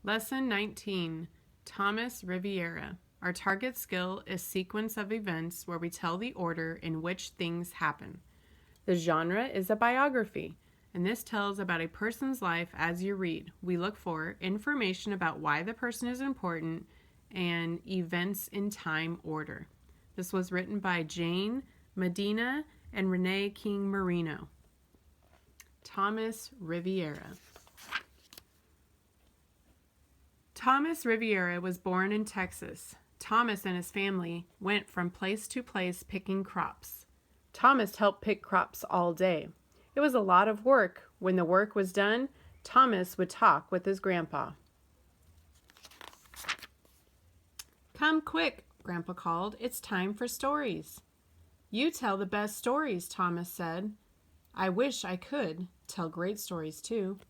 Lesson 19, Tomas Rivera. Our target skill is sequence of events where we tell the order in which things happen. The genre is a biography, and this tells about a person's life as you read. We look for information about why the person is important and events in time order. This was written by Jane Medina and Renee King Marino. Tomas Rivera. Tomas Rivera was born in Texas. Tomas and his family went from place to place picking crops. Tomas helped pick crops all day. It was a lot of work. When the work was done, Tomas would talk with his grandpa. "Come quick," Grandpa called. "It's time for stories." "You tell the best stories," Tomas said. "I wish I could tell great stories too."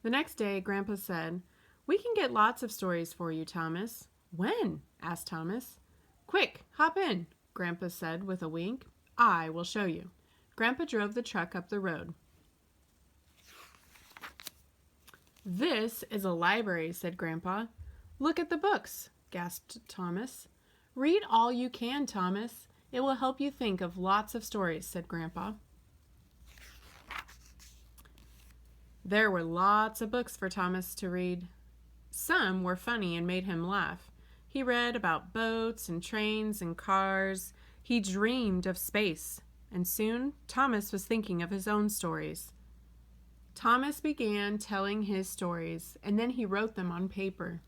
The next day, Grandpa said, "We can get lots of stories for you, Tomas." "When?" asked Tomas. "Quick, hop in," Grandpa said with a wink. "I will show you." Grandpa drove the truck up the road. "This is a library," said Grandpa. "Look at the books," gasped Tomas. "Read all you can, Tomas. It will help you think of lots of stories," said Grandpa. There were lots of books for Tomas to read. Some were funny and made him laugh. He read about boats and trains and cars. He dreamed of space, and soon Tomas was thinking of his own stories. Tomas began telling his stories, and then he wrote them on paper.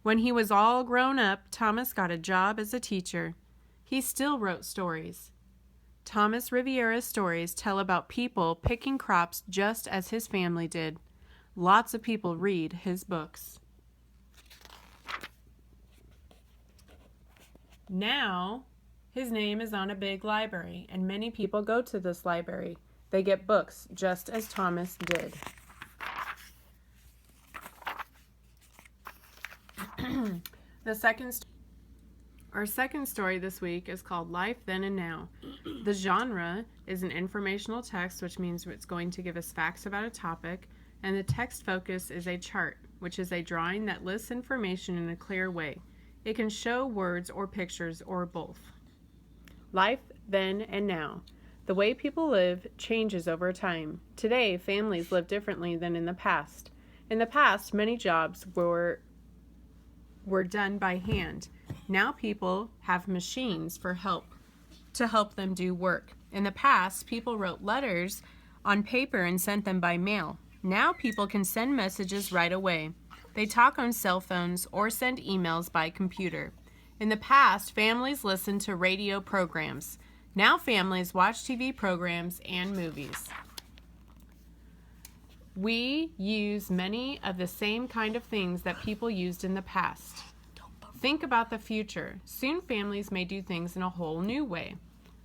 When he was all grown up, Tomas got a job as a teacher. He still wrote stories. Tomas Rivera's stories tell about people picking crops just as his family did. Lots of people read his books. Now, his name is on a big library, and many people go to this library. They get books just as Tomas did. Our second story this week is called Life Then and Now. The genre is an informational text, which means it's going to give us facts about a topic, and the text focus is a chart, which is a drawing that lists information in a clear way. It can show words or pictures or both. Life then and now. The way people live changes over time. Today, families live differently than in the past. In the past, many jobs were done by hand. Now people have machines to help them do work. In the past, people wrote letters on paper and sent them by mail. Now people can send messages right away. They talk on cell phones or send emails by computer. In the past, families listened to radio programs. Now families watch TV programs and movies. We use many of the same kind of things that people used in the past. Think about the future. Soon families may do things in a whole new way.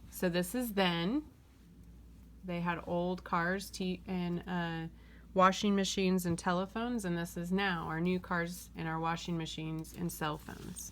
So this is then. They had old cars and washing machines and telephones, and this is now our new cars and our washing machines and cell phones.